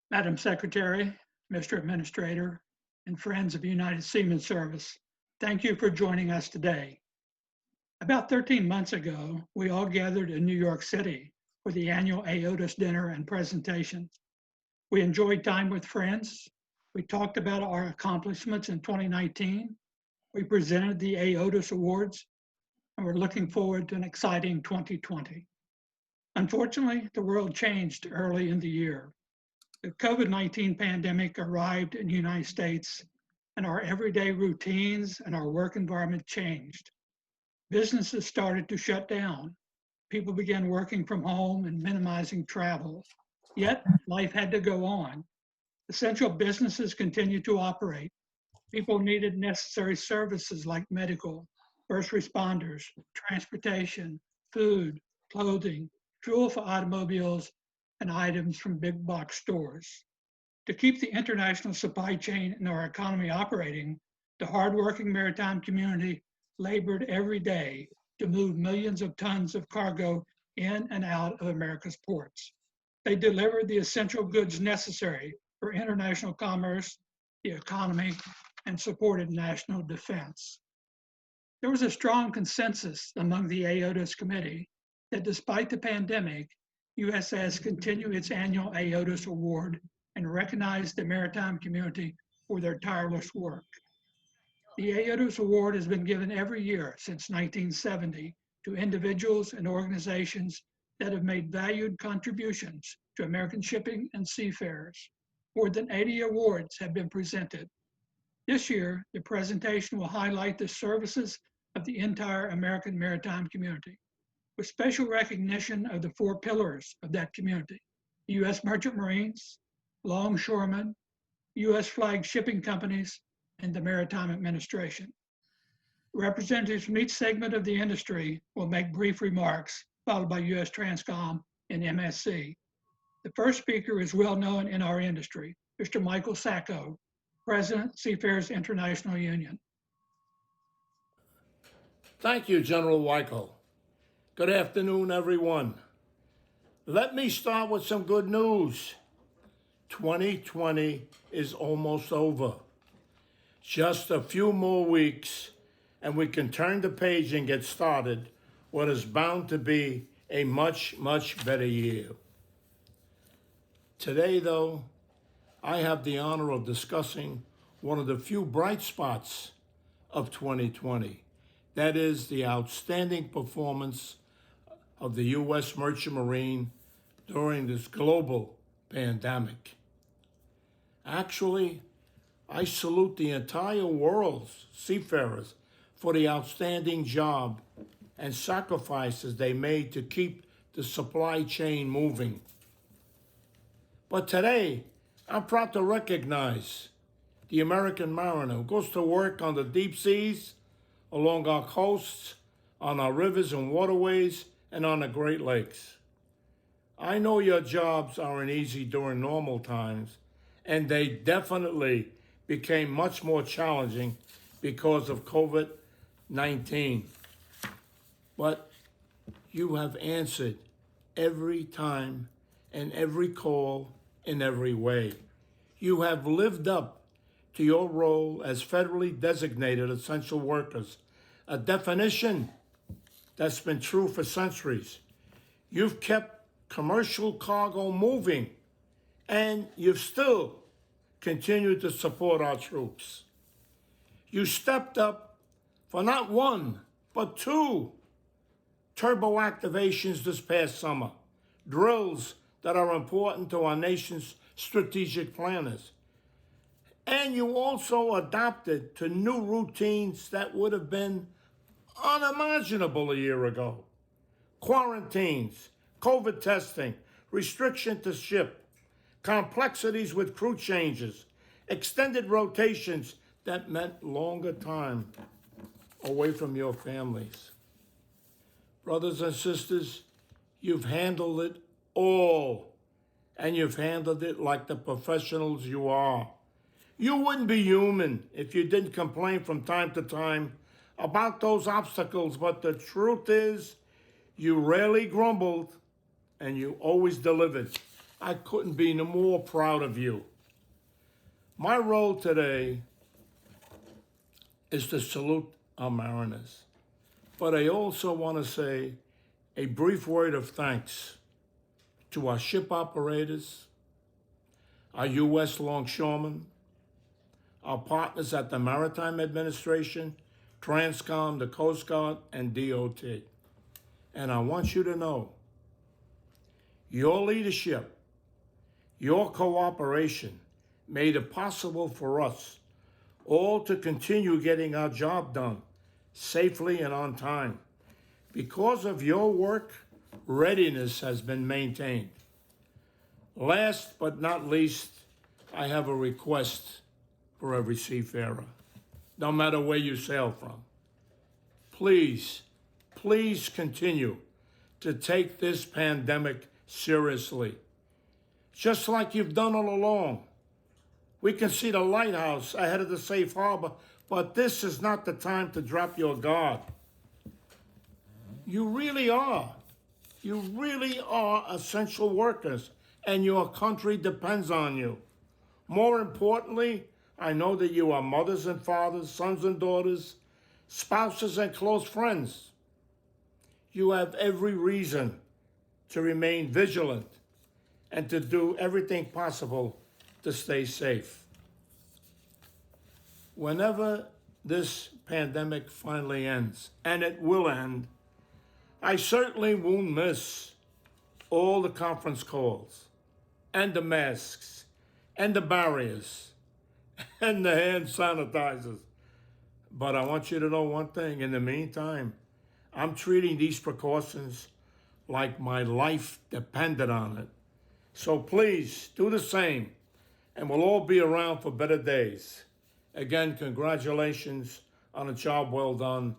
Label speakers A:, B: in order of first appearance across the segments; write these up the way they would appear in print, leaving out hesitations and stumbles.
A: Madam Secretary, Mr. Administrator, and friends of United Seamen Service, thank you for joining us today. About 13 months ago, we all gathered in New York City for the annual AOTOS dinner and presentation. We enjoyed time with friends. We talked about our accomplishments in 2019. We presented the AOTOS Awards, and we're looking forward to an exciting 2020. Unfortunately, the world changed early in the year. The COVID-19 pandemic arrived in the United States, and our everyday routines and our work environment changed. Businesses started to shut down. People began working from home and minimizing travel. Yet, life had to go on. Essential businesses continued to operate. People needed necessary services like medical, first responders, transportation, food, clothing, fuel for automobiles, and items from big box stores. To keep the international supply chain and our economy operating, the hardworking maritime community labored every day to move millions of tons of cargo in and out of America's ports. They delivered the essential goods necessary for international commerce, the economy, and supported national defense. There was a strong consensus among the AOTOS committee that despite the pandemic, USS continued its annual AOTOS Award and recognized the maritime community for their tireless work. The AOTOS Award has been given every year since 1970 to individuals and organizations that have made valued contributions to American shipping and seafarers. More than 80 awards have been presented. This year, the presentation will highlight the services of the entire American maritime community, with special recognition of the four pillars of that community: the U.S. Merchant Marines, longshoremen, U.S. flagged shipping companies, and the Maritime Administration. Representatives from each segment of the industry will make brief remarks, followed by U.S. Transcom and MSC. The first speaker is well known in our industry, Mr. Michael Sacco, President, Seafarers International Union.
B: Thank you, General Weichel. Good afternoon, everyone. Let me start with some good news. 2020 is almost over. Just a few more weeks, and we can turn the page and get started what is bound to be a much, much better year. Today, though, I have the honor of discussing one of the few bright spots of 2020. That is the outstanding performance of the U.S. Merchant Marine during this global pandemic. Actually, I salute the entire world's seafarers for the outstanding job and sacrifices they made to keep the supply chain moving. But today, I'm proud to recognize the American mariner who goes to work on the deep seas, along our coasts, on our rivers and waterways, and on the Great Lakes. I know your jobs aren't easy during normal times, and they definitely became much more challenging because of COVID-19. But you have answered every time and every call in every way. You have lived up to your role as federally designated essential workers, a definition that's been true for centuries. You've kept commercial cargo moving, and you've still continued to support our troops. You stepped up for not one, but two turbo activations this past summer, drills that are important to our nation's strategic planners. And you also adopted to new routines that would have been unimaginable a year ago. Quarantines, COVID testing, restriction to ship, complexities with crew changes, extended rotations that meant longer time away from your families. Brothers and sisters, you've handled it all, and you've handled it like the professionals you are. You wouldn't be human if you didn't complain from time to time about those obstacles, but the truth is, you rarely grumbled and you always delivered. I couldn't be no more proud of you. My role today is to salute our mariners, but I also want to say a brief word of thanks to our ship operators, our U.S. longshoremen, our partners at the Maritime Administration, Transcom, the Coast Guard, and DOT. And I want you to know, your leadership, your cooperation made it possible for us all to continue getting our job done safely and on time. Because of your work, readiness has been maintained. Last but not least, I have a request for every seafarer, no matter where you sail from. Please, please continue to take this pandemic seriously, just like you've done all along. We can see the lighthouse ahead of the safe harbor, but this is not the time to drop your guard. You really are. You really are essential workers, and your country depends on you. More importantly, I know that you are mothers and fathers, sons and daughters, spouses and close friends. You have every reason to remain vigilant and to do everything possible to stay safe. Whenever this pandemic finally ends, and it will end, I certainly won't miss all the conference calls and the masks and the barriers and the hand sanitizers. But I want you to know one thing. In the meantime, I'm treating these precautions like my life depended on it. So please do the same, and we'll all be around for better days. Again, congratulations on a job well done,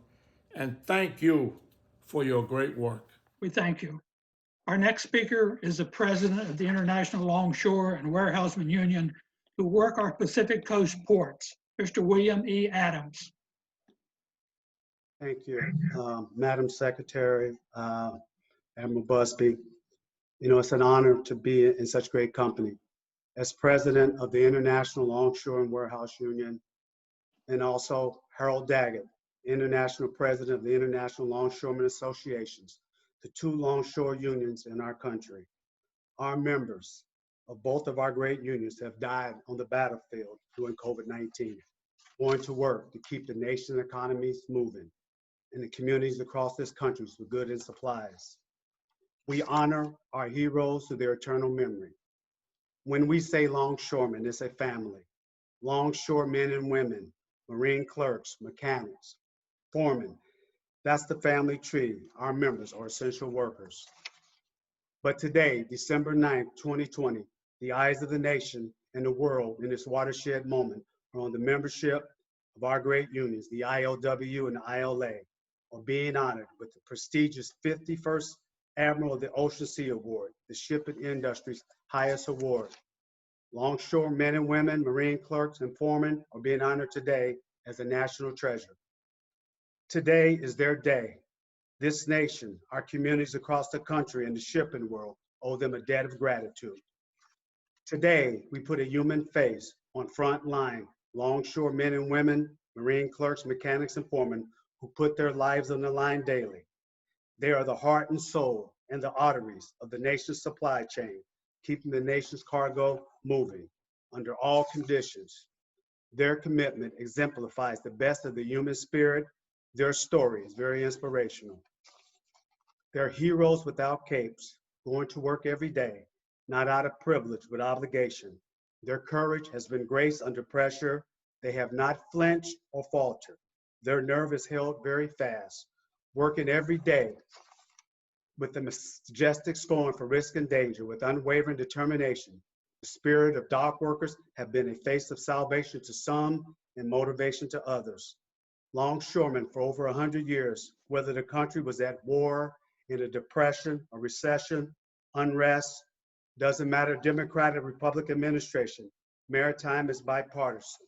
B: and thank you for your great work.
A: We thank you. Our next speaker is the president of the International Longshore and Warehouseman Union, who work our Pacific Coast ports, Mr. William E. Adams.
C: Thank you, Madam Secretary, Admiral Buzby. You know, it's an honor to be in such great company. As president of the International Longshore and Warehouse Union, and also Harold Daggett, international president of the International Longshoremen Associations, the two longshore unions in our country. Our members of both of our great unions have died on the battlefield during COVID-19, going to work to keep the nation's economies moving and the communities across this country with goods and supplies. We honor our heroes to their eternal memory. When we say longshoremen, it's a family. Longshore men and women, marine clerks, mechanics, foremen. That's the family tree. Our members are essential workers. But today, December 9th, 2020, the eyes of the nation and the world in this watershed moment are on the membership of our great unions, the ILW and the ILA, are being honored with the prestigious 51st Admiral of the Ocean Sea Award, the shipping industry's highest award. Longshore men and women, marine clerks and foremen are being honored today as a national treasure. Today is their day. This nation, our communities across the country and the shipping world owe them a debt of gratitude. Today, we put a human face on frontline longshore men and women, marine clerks, mechanics, and foremen who put their lives on the line daily. They are the heart and soul and the arteries of the nation's supply chain, keeping the nation's cargo moving under all conditions. Their commitment exemplifies the best of the human spirit. Their story is very inspirational. They're heroes without capes, going to work every day, not out of privilege, but obligation. Their courage has been graced under pressure. They have not flinched or faltered. Their nerve is held very fast, working every day with the majestic scorn for risk and danger, with unwavering determination. The spirit of dock workers have been a face of salvation to some and motivation to others. Longshoremen for over 100 years, whether the country was at war, in a depression, a recession, unrest, doesn't matter, Democratic, Republican administration, maritime is bipartisan.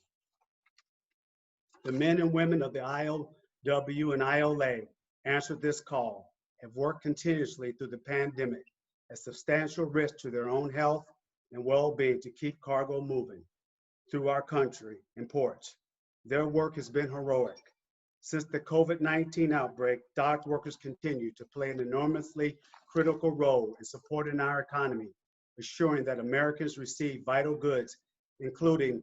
C: The men and women of the ILW and ILA answered this call, have worked continuously through the pandemic, at substantial risk to their own health and well-being to keep cargo moving through our country and ports. Their work has been heroic. Since the COVID-19 outbreak, dock workers continue to play an enormously critical role in supporting our economy, ensuring that Americans receive vital goods, including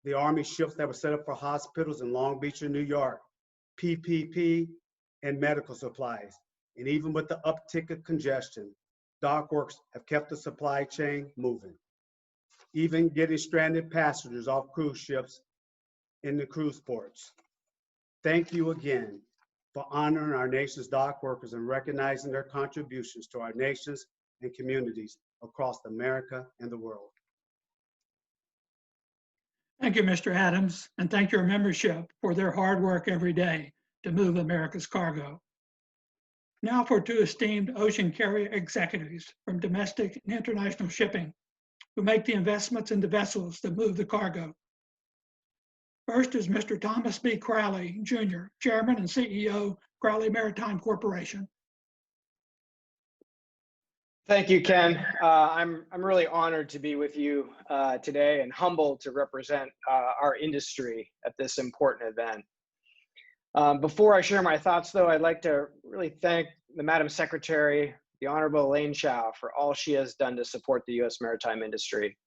C: the Army ships that were set up for hospitals in Long Beach and New York, PPP, and medical supplies. And even with the uptick of congestion, dock workers have kept the supply chain moving, even getting stranded passengers off cruise ships in the cruise ports. Thank you again for honoring our nation's dock workers and recognizing their contributions to our nations and communities across America and the world.
A: Thank you, Mr. Adams, and thank your membership for their hard work every day to move America's cargo. Now for two esteemed ocean carrier executives from domestic and international shipping who make the investments in the vessels that move the cargo. First is Mr. Thomas B. Crowley, Jr., Chairman and CEO, Crowley Maritime Corporation.
D: Thank you, Ken. I'm really honored to be with you today and humbled to represent our industry at this important event. Before I share my thoughts, though, I'd like to really thank the Madam Secretary, the Honorable Elaine Chao, for all she has done to support the U.S. maritime industry.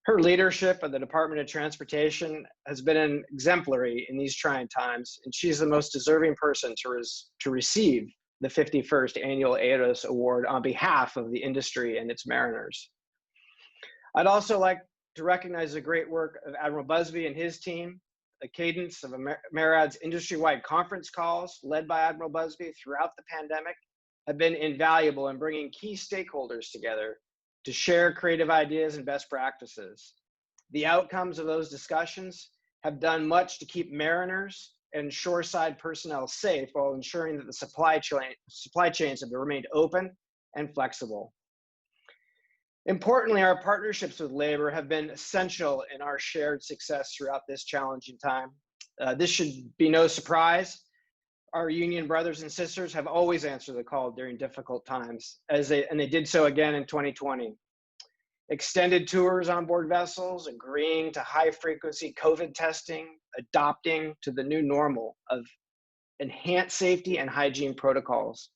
D: Her leadership of the Department of Transportation has been exemplary in these trying times, and she's the most deserving person to receive the 51st Annual AOTOS Award on behalf of the industry and its mariners. I'd also like to recognize the great work of Admiral Buzby and his team. The cadence of MARAD's industry-wide conference calls, led by Admiral Buzby throughout the pandemic, have been invaluable in bringing key stakeholders together to share creative ideas and best practices. The outcomes of those discussions have done much to keep mariners and shoreside personnel safe while ensuring that the supply chains have remained open and flexible. Importantly, our partnerships with labor have been essential in our shared success throughout this challenging time. This should be no surprise. Our union brothers and sisters have always answered the call during difficult times, and they did so again in 2020. Extended tours on board vessels, agreeing to high-frequency COVID testing, adopting to the new normal of enhanced safety and hygiene protocols.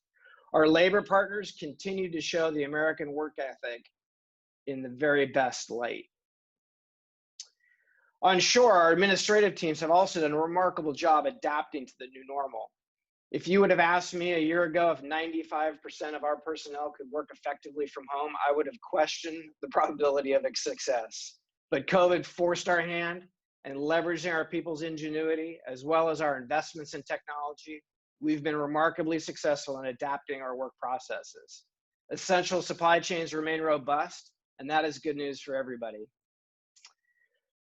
D: Our labor partners continue to show the American work ethic in the very best light. On shore, our administrative teams have also done a remarkable job adapting to the new normal. If you would have asked me a year ago if 95% of our personnel could work effectively from home, I would have questioned the probability of success. But COVID forced our hand, and leveraging our people's ingenuity, as well as our investments in technology, we've been remarkably successful in adapting our work processes. Essential supply chains remain robust, and that is good news for everybody.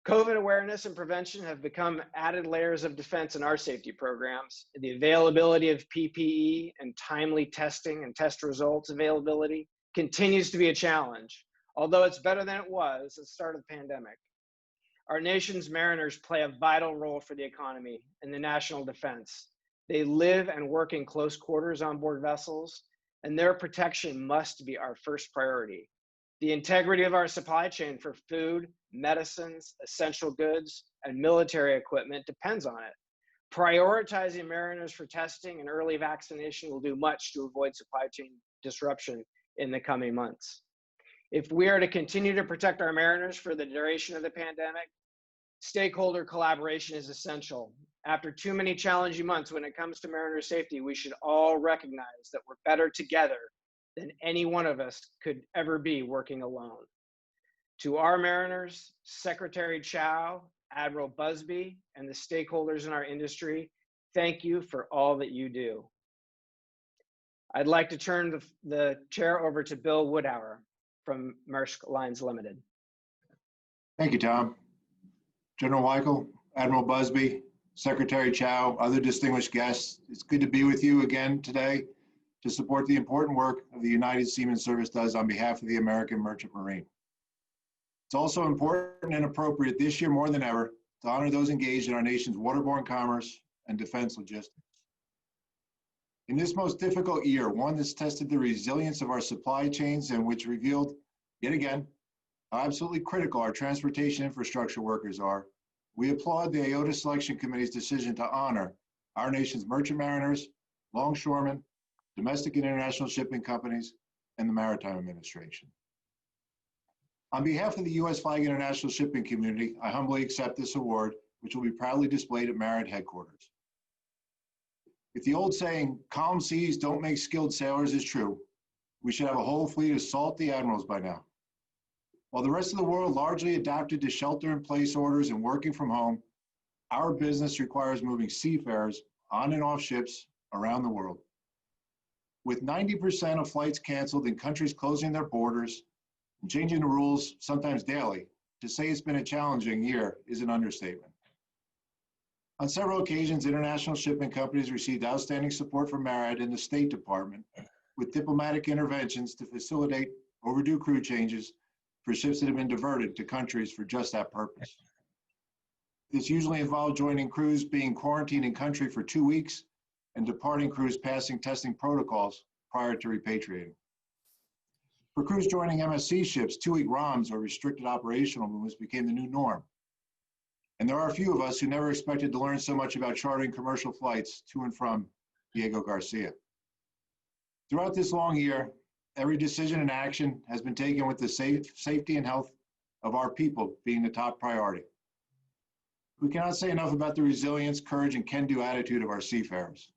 D: COVID awareness and prevention have become added layers of defense in our safety programs. The availability of PPE and timely testing and test results availability continues to be a challenge, although it's better than it was at the start of the pandemic. Our nation's mariners play a vital role for the economy and the national defense. They live and work in close quarters on board vessels, and their protection must be our first priority. The integrity of our supply chain for food, medicines, essential goods, and military equipment depends on it. Prioritizing mariners for testing and early vaccination will do much to avoid supply chain disruption in the coming months. If we are to continue to protect our mariners for the duration of the pandemic, stakeholder collaboration is essential. After too many challenging months when it comes to mariner safety, we should all recognize that we're better together than any one of us could ever be working alone. To our mariners, Secretary Chao, Admiral Buzby, and the stakeholders in our industry, thank you for all that you do. I'd like to turn the chair over to Bill Woodhour from Maersk Lines Limited.
E: Thank you, Tom. General Michael, Admiral Buzby, Secretary Chao, other distinguished guests, it's good to be with you again today to support the important work of the United Seamen Service does on behalf of the American Merchant Marine. It's also important and appropriate this year more than ever to honor those engaged in our nation's waterborne commerce and defense logistics. In this most difficult year, one that's tested the resilience of our supply chains and which revealed, yet again, how absolutely critical our transportation infrastructure workers are, we applaud the AOTOS Selection Committee's decision to honor our nation's merchant mariners, longshoremen, domestic and international shipping companies, and the Maritime Administration. On behalf of the U.S. Flag International Shipping Community, I humbly accept this award, which will be proudly displayed at Marit headquarters. If the old saying, calm seas don't make skilled sailors, is true, we should have a whole fleet of salty admirals by now. While the rest of the world largely adapted to shelter-in-place orders and working from home, our business requires moving seafarers on and off ships around the world. With 90% of flights canceled and countries closing their borders and changing the rules sometimes daily, to say it's been a challenging year is an understatement. On several occasions, international shipping companies received outstanding support from Marit and the State Department with diplomatic interventions to facilitate overdue crew changes for ships that have been diverted to countries for just that purpose. This usually involved joining crews being quarantined in country for 2 weeks and departing crews passing testing protocols prior to repatriating. For crews joining MSC ships, 2-week ROMs or restricted operational movements became the new norm. And there are a few of us who never expected to learn so much about chartering commercial flights to and from Diego Garcia. Throughout this long year, every decision and action has been taken with the safety and health of our people being the top priority. We cannot say enough about the resilience, courage, and can-do attitude of our seafarers.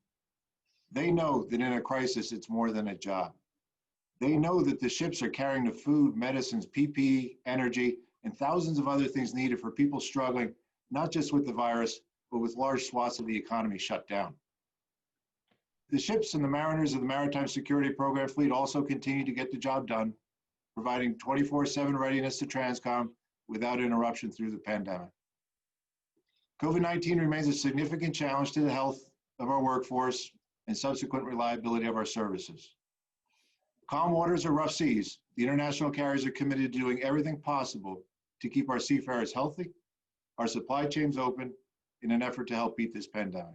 E: They know that in a crisis, it's more than a job. They know that the ships are carrying the food, medicines, PPE, energy, and thousands of other things needed for people struggling, not just with the virus, but with large swaths of the economy shut down. The ships and the mariners of the Maritime Security Program fleet also continue to get the job done, providing 24/7 readiness to Transcom without interruption through the pandemic. COVID-19 remains a significant challenge to the health of our workforce and subsequent reliability of our services. Calm waters or rough seas, the international carriers are committed to doing everything possible to keep our seafarers healthy, our supply chains open, in an effort to help beat this pandemic.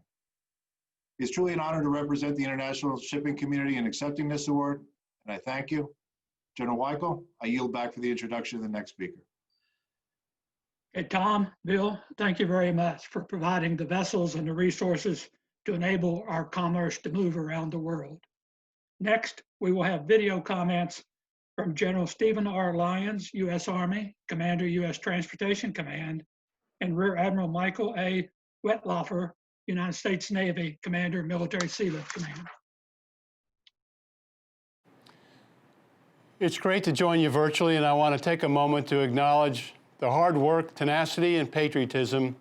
E: It's truly an honor to represent the international shipping community in accepting this award, and I thank you. General Weichel, I yield back for the introduction of the next speaker.
A: Okay, Tom, Bill, thank you very much for providing the vessels and the resources to enable our commerce to move around the world. Next, we will have video comments from General Stephen R. Lyons, U.S. Army, Commander, U.S. Transportation Command, and Rear Admiral Michael A. Wettlaufer, United States Navy, Commander, Military Sealift Command.
F: It's great to join you virtually, and I want to take a moment to acknowledge the hard work, tenacity, and patriotism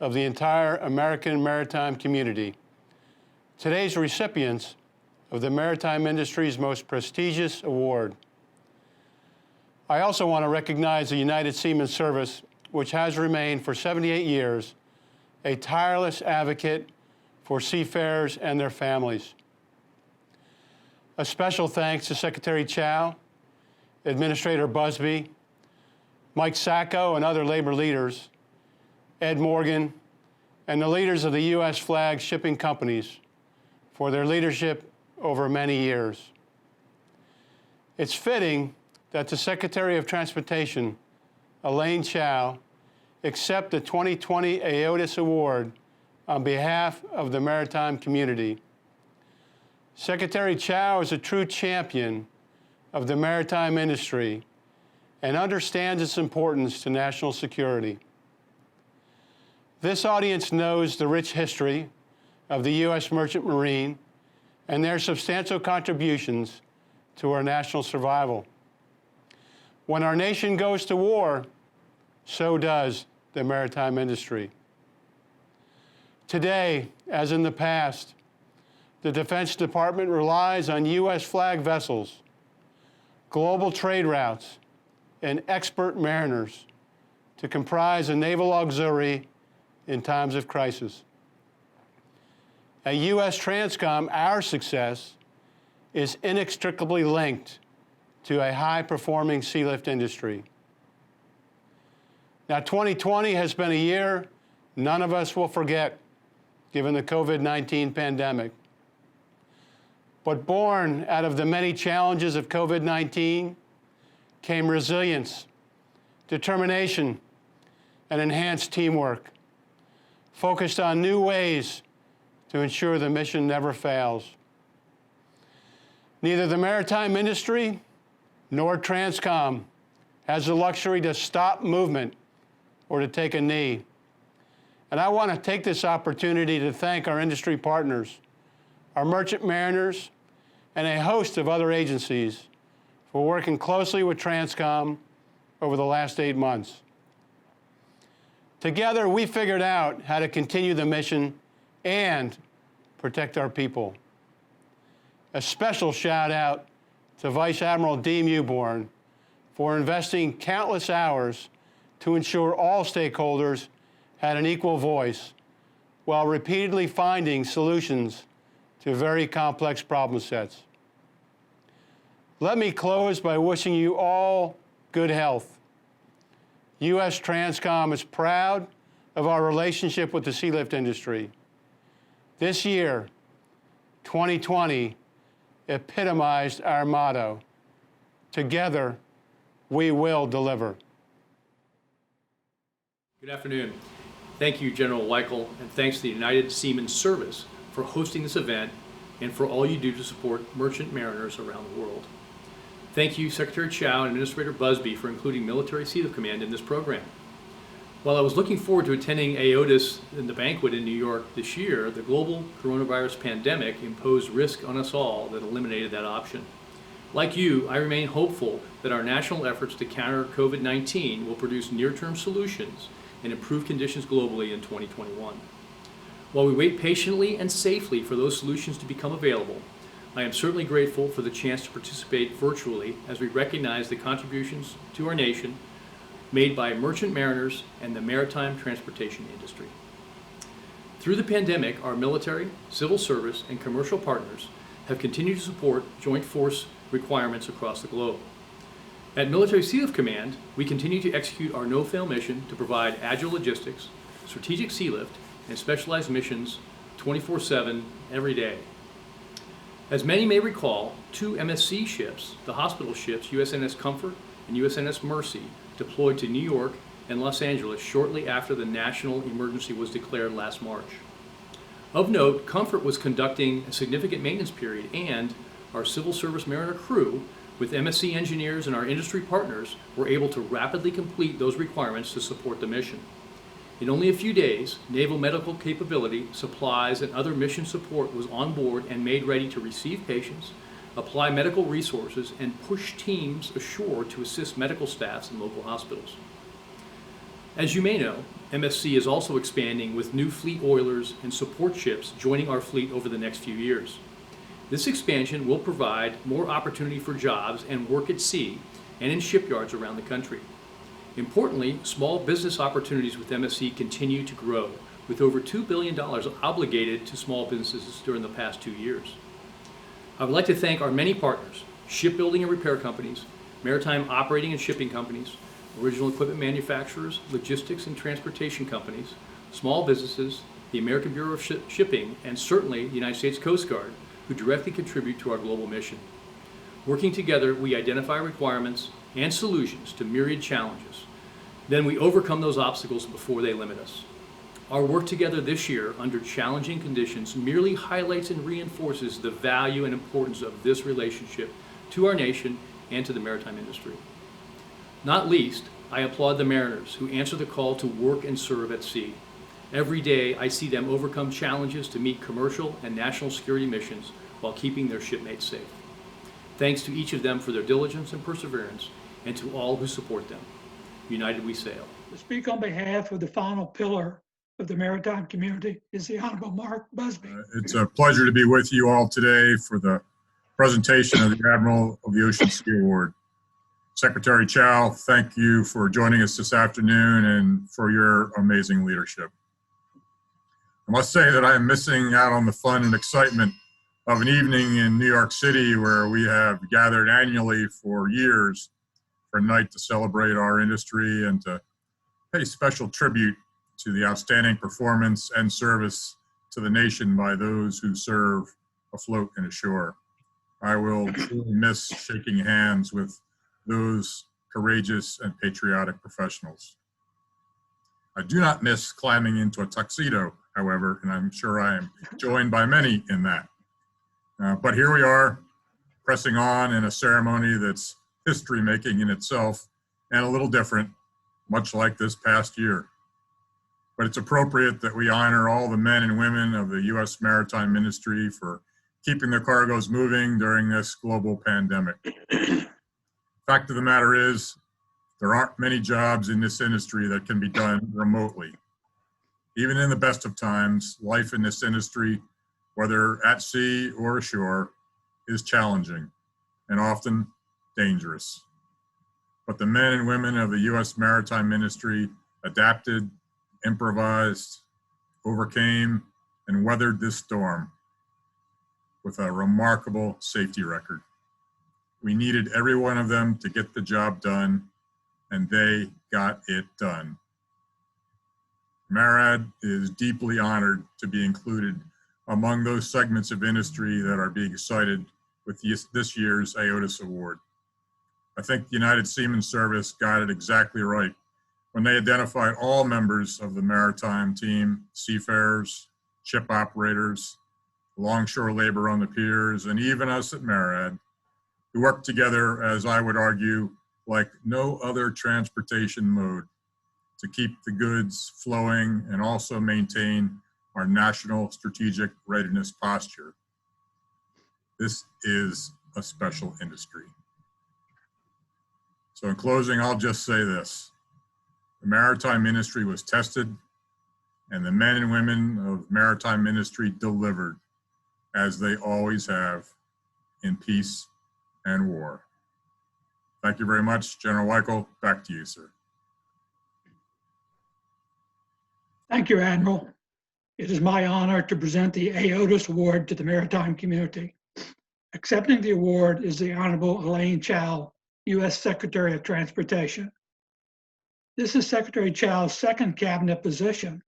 F: of the entire American maritime community. Today's recipients of the maritime industry's most prestigious award. I also want to recognize the United Seamen Service, which has remained for 78 years a tireless advocate for seafarers and their families. A special thanks to Secretary Chao, Administrator Buzby, Mike Sacco and other labor leaders, Ed Morgan, and the leaders of the U.S. flag shipping companies for their leadership over many years. It's fitting that the Secretary of Transportation, Elaine Chao, accept the 2020 AOTOS Award on behalf of the maritime community. Secretary Chao is a true champion of the maritime industry and understands its importance to national security. This audience knows the rich history of the U.S. Merchant Marine and their substantial contributions to our national survival. When our nation goes to war, so does the maritime industry. Today, as in the past, the Defense Department relies on U.S. flag vessels, global trade routes, and expert mariners to comprise a naval auxiliary in times of crisis. At U.S. Transcom, our success is inextricably linked to a high-performing sealift industry. Now, 2020 has been a year none of us will forget, given the COVID-19 pandemic. But born out of the many challenges of COVID-19 came resilience, determination, and enhanced teamwork, focused on new ways to ensure the mission never fails. Neither the maritime industry nor Transcom has the luxury to stop movement or to take a knee. And I want to take this opportunity to thank our industry partners, our merchant mariners, and a host of other agencies for working closely with Transcom over the last 8 months. Together, we figured out how to continue the mission and protect our people. A special shout out to Vice Admiral D. Mewborn for investing countless hours to ensure all stakeholders had an equal voice while repeatedly finding solutions to very complex problem sets. Let me close by wishing you all good health. U.S. Transcom is proud of our relationship with the sealift industry. This year, 2020, epitomized our motto, together we will deliver.
G: Good afternoon. Thank you, General Weichel, and thanks to the United Seamen Service for hosting this event and for all you do to support merchant mariners around the world. Thank you, Secretary Chao and Administrator Buzby, for including Military Sealift Command in this program. While I was looking forward to attending AOTOS in the banquet in New York this year, the global coronavirus pandemic imposed risk on us all that eliminated that option. Like you, I remain hopeful that our national efforts to counter COVID-19 will produce near-term solutions and improve conditions globally in 2021. While we wait patiently and safely for those solutions to become available, I am certainly grateful for the chance to participate virtually as we recognize the contributions to our nation made by merchant mariners and the maritime transportation industry. Through the pandemic, our military, civil service, and commercial partners have continued to support joint force requirements across the globe. At Military Sealift Command, we continue to execute our no-fail mission to provide agile logistics, strategic sealift, and specialized missions 24/7 every day. As many may recall, 2 MSC ships, the hospital ships USNS Comfort and USNS Mercy, deployed to New York and Los Angeles shortly after the national emergency was declared last March. Of note, Comfort was conducting a significant maintenance period, and our Civil Service Mariner crew, with MSC engineers and our industry partners, were able to rapidly complete those requirements to support the mission. In only a few days, naval medical capability, supplies, and other mission support was on board and made ready to receive patients, apply medical resources, and push teams ashore to assist medical staffs in local hospitals. As you may know, MSC is also expanding with new fleet oilers and support ships joining our fleet over the next few years. This expansion will provide more opportunity for jobs and work at sea and in shipyards around the country. Importantly, small business opportunities with MSC continue to grow, with over $2 billion obligated to small businesses during the past 2 years. I would like to thank our many partners, shipbuilding and repair companies, maritime operating and shipping companies, original equipment manufacturers, logistics and transportation companies, small businesses, the American Bureau of Shipping, and certainly the United States Coast Guard, who directly contribute to our global mission. Working together, we identify requirements and solutions to myriad challenges. Then we overcome those obstacles before they limit us. Our work together this year under challenging conditions merely highlights and reinforces the value and importance of this relationship to our nation and to the maritime industry. Not least, I applaud the mariners who answer the call to work and serve at sea. Every day, I see them overcome challenges to meet commercial and national security missions while keeping their shipmates safe. Thanks to each of them for their diligence and perseverance, and to all who support them. United we sail.
A: To speak on behalf of the final pillar of the maritime community is the Honorable Mark Buzby.
H: It's a pleasure to be with you all today for the presentation of the Admiral of the Ocean Sea Award. Secretary Chao, thank you for joining us this afternoon and for your amazing leadership. I must say that I am missing out on the fun and excitement of an evening in New York City where we have gathered annually for years for a night to celebrate our industry and to pay special tribute to the outstanding performance and service to the nation by those who serve afloat and ashore. I will truly miss shaking hands with those courageous and patriotic professionals. I do not miss climbing into a tuxedo, however, and I'm sure I am joined by many in that. But here we are, pressing on in a ceremony that's history-making in itself and a little different, much like this past year. But it's appropriate that we honor all the men and women of the U.S. Maritime Ministry for keeping their cargoes moving during this global pandemic. Fact of the matter is, there aren't many jobs in this industry that can be done remotely. Even in the best of times, life in this industry, whether at sea or ashore, is challenging and often dangerous. But the men and women of the U.S. Maritime Ministry adapted, improvised, overcame, and weathered this storm with a remarkable safety record. We needed every one of them to get the job done, and they got it done. MARAD is deeply honored to be included among those segments of industry that are being cited with this year's AOTOS Award. I think the United Seamen Service got it exactly right when they identified all members of the maritime team, seafarers, ship operators, longshore labor on the piers, and even us at MARAD, who work together, as I would argue, like no other transportation mode to keep the goods flowing and also maintain our national strategic readiness posture. This is a special industry. So in closing, I'll just say this. The maritime industry was tested, and the men and women of maritime industry delivered, as they always have, in peace and war. Thank you very much. General Weichel, back to you, sir.
A: Thank you, Admiral. It is my honor to present the AOTOS Award to the maritime community. Accepting the award is the Honorable Elaine Chao, U.S. Secretary of Transportation. This is Secretary Chao's second cabinet position.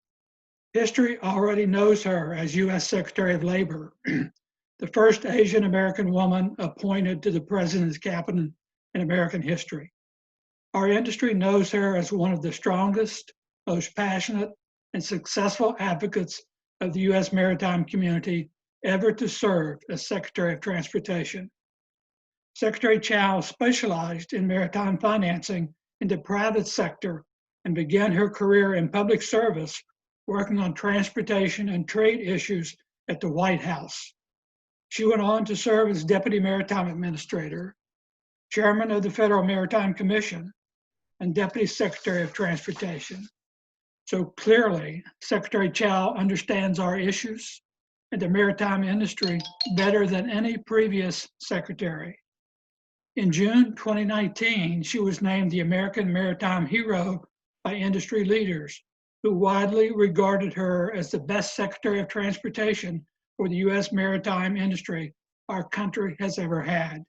A: History already knows her as U.S. Secretary of Labor, the first Asian American woman appointed to the President's cabinet in American history. Our industry knows her as one of the strongest, most passionate, and successful advocates of the U.S. maritime community ever to serve as Secretary of Transportation. Secretary Chao specialized in maritime financing in the private sector and began her career in public service, working on transportation and trade issues at the White House. She went on to serve as Deputy Maritime Administrator, Chairman of the Federal Maritime Commission, and Deputy Secretary of Transportation. So clearly, Secretary Chao understands our issues and the maritime industry better than any previous secretary. In June 2019, she was named the American Maritime Hero by industry leaders, who widely regarded her as the best Secretary of Transportation for the U.S. maritime industry our country has ever had.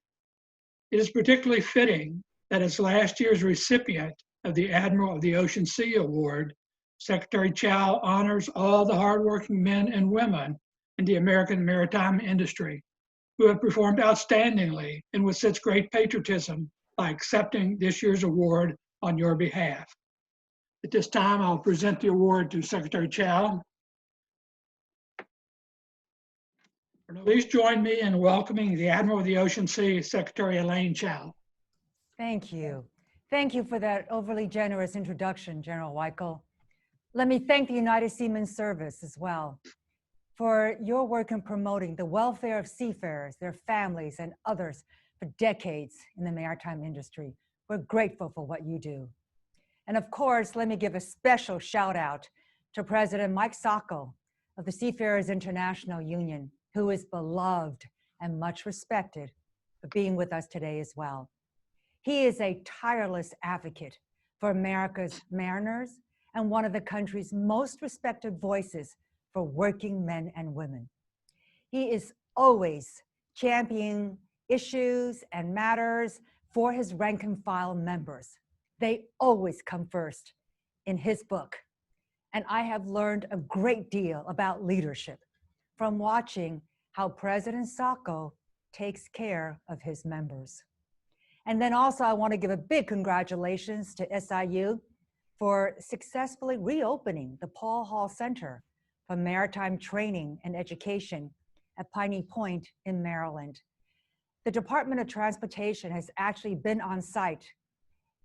A: It is particularly fitting that as last year's recipient of the Admiral of the Ocean Sea Award, Secretary Chao honors all the hardworking men and women in the American maritime industry who have performed outstandingly and with such great patriotism by accepting this year's award on your behalf. At this time, I'll present the award to Secretary Chao. Please join me in welcoming the Admiral of the Ocean Sea, Secretary Elaine Chao.
I: Thank you. Thank you for that overly generous introduction, General Weichel. Let me thank the United Seamen Service as well for your work in promoting the welfare of seafarers, their families, and others for decades in the maritime industry. We're grateful for what you do. And of course, let me give a special shout out to President Mike Sacco of the Seafarers International Union, who is beloved and much respected for being with us today as well. He is a tireless advocate for America's mariners and one of the country's most respected voices for working men and women. He is always championing issues and matters for his rank and file members. They always come first in his book. And I have learned a great deal about leadership from watching how President Sacco takes care of his members. And then also I want to give a big congratulations to SIU for successfully reopening the Paul Hall Center for Maritime Training and Education at Piney Point in Maryland. The Department of Transportation has actually been on site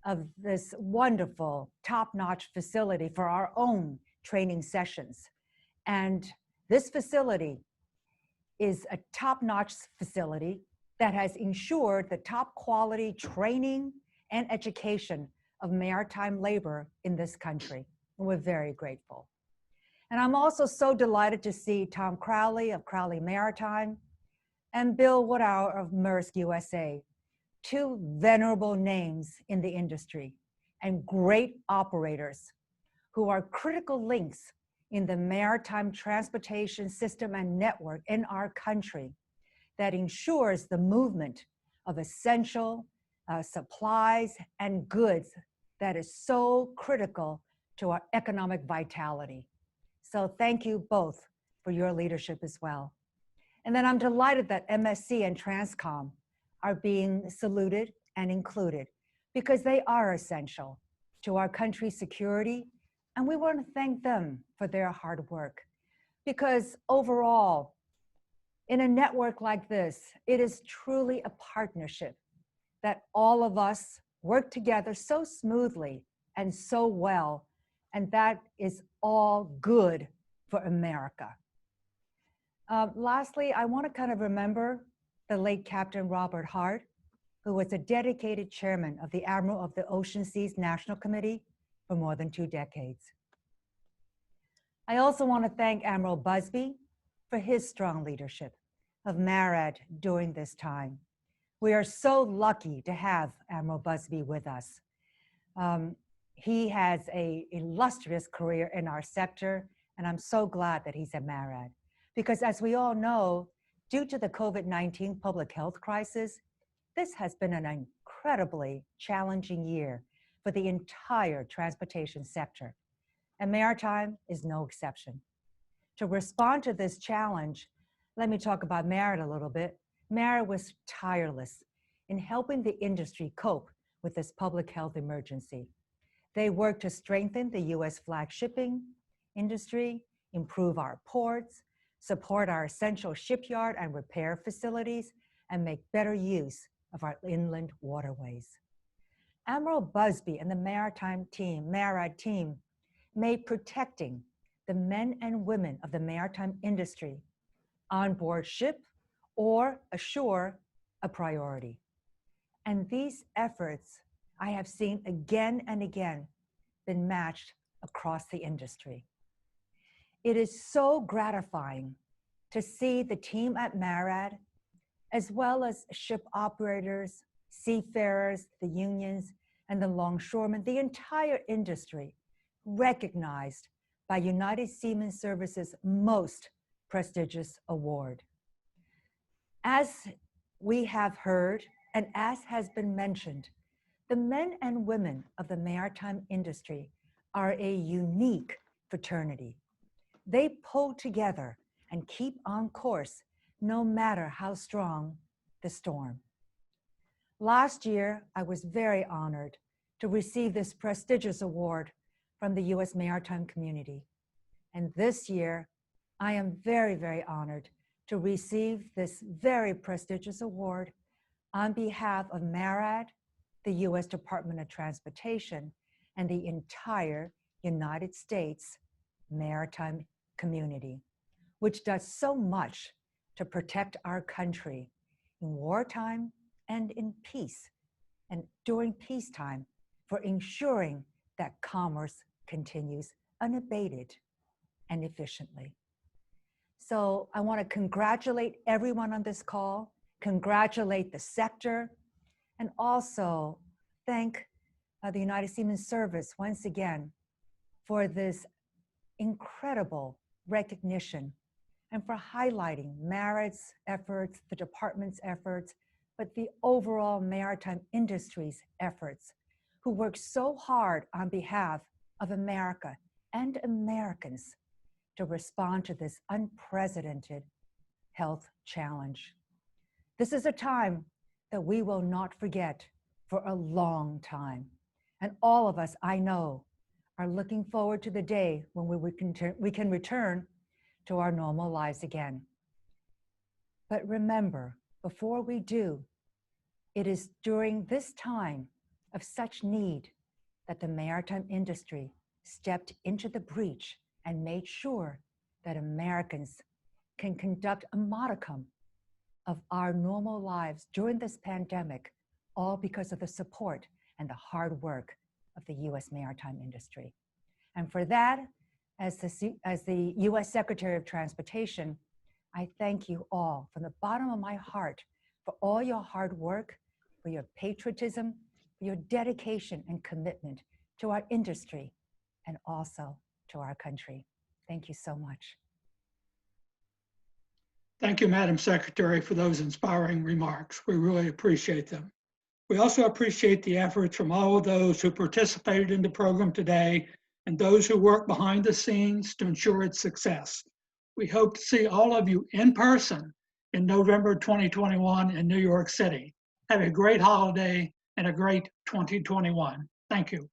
I: of this wonderful, top-notch facility for our own training sessions. And this facility is a top-notch facility that has ensured the top quality training and education of maritime labor in this country. And we're very grateful. And I'm also so delighted to see Tom Crowley of Crowley Maritime and Bill Woodhour of Maersk USA, two venerable names in the industry and great operators who are critical links in the maritime transportation system and network in our country that ensures the movement of essential supplies and goods that is so critical to our economic vitality. So thank you both for your leadership as well. And then I'm delighted that MSC and Transcom are being saluted and included because they are essential to our country's security. And we want to thank them for their hard work because overall, in a network like this, it is truly a partnership that all of us work together so smoothly and so well, and that is all good for America. Lastly, I want to kind of remember the late Captain Robert Hart, who was a dedicated chairman of the Admiral of the Ocean Seas National Committee for more than 2 decades. I also want to thank Admiral Buzby for his strong leadership of MARAD during this time. We are so lucky to have Admiral Buzby with us. He has an illustrious career in our sector, and I'm so glad that he's at MARAD. Because as we all know, due to the COVID-19 public health crisis, this has been an incredibly challenging year for the entire transportation sector, and maritime is no exception. To respond to this challenge, let me talk about MARAD a little bit. MARAD was tireless in helping the industry cope with this public health emergency. They worked to strengthen the U.S. flag shipping industry, improve our ports, support our essential shipyard and repair facilities, and make better use of our inland waterways. Admiral Buzby and the Maritime team, MARAD team, made protecting the men and women of the maritime industry on board ship or ashore a priority. And these efforts I have seen again and again been matched across the industry. It is so gratifying to see the team at MARAD, as well as ship operators, seafarers, the unions, and the longshoremen, the entire industry, recognized by United Seamen Service's most prestigious award. As we have heard, and as has been mentioned, the men and women of the maritime industry are a unique fraternity. They pull together and keep on course no matter how strong the storm. Last year, I was very honored to receive this prestigious award from the U.S. maritime community. And this year, I am very, very honored to receive this very prestigious award on behalf of MARAD, the U.S. Department of Transportation, and the entire United States maritime community, which does so much to protect our country in wartime and in peace, and during peacetime, for ensuring that commerce continues unabated and efficiently. So I want to congratulate everyone on this call, congratulate the sector, and also thank the United Seamen Service once again for this incredible recognition and for highlighting MARAD's efforts, the department's efforts, but the overall maritime industry's efforts, who work so hard on behalf of America and Americans to respond to this unprecedented health challenge. This is a time that we will not forget for a long time. And all of us, I know, are looking forward to the day when we can return to our normal lives again. But remember, before we do, it is during this time of such need that the maritime industry stepped into the breach and made sure that Americans can conduct a modicum of our normal lives during this pandemic, all because of the support and the hard work of the U.S. maritime industry. And for that, as the U.S. Secretary of Transportation, I thank you all from the bottom of my heart for all your hard work, for your patriotism, for your dedication and commitment to our industry and also to our country. Thank you so much.
A: Thank you, Madam Secretary, for those inspiring remarks. We really appreciate them. We also appreciate the efforts from all of those who participated in the program today and those who work behind the scenes to ensure its success. We hope to see all of you in person in November 2021 in New York City. Have a great holiday and a great 2021. Thank you.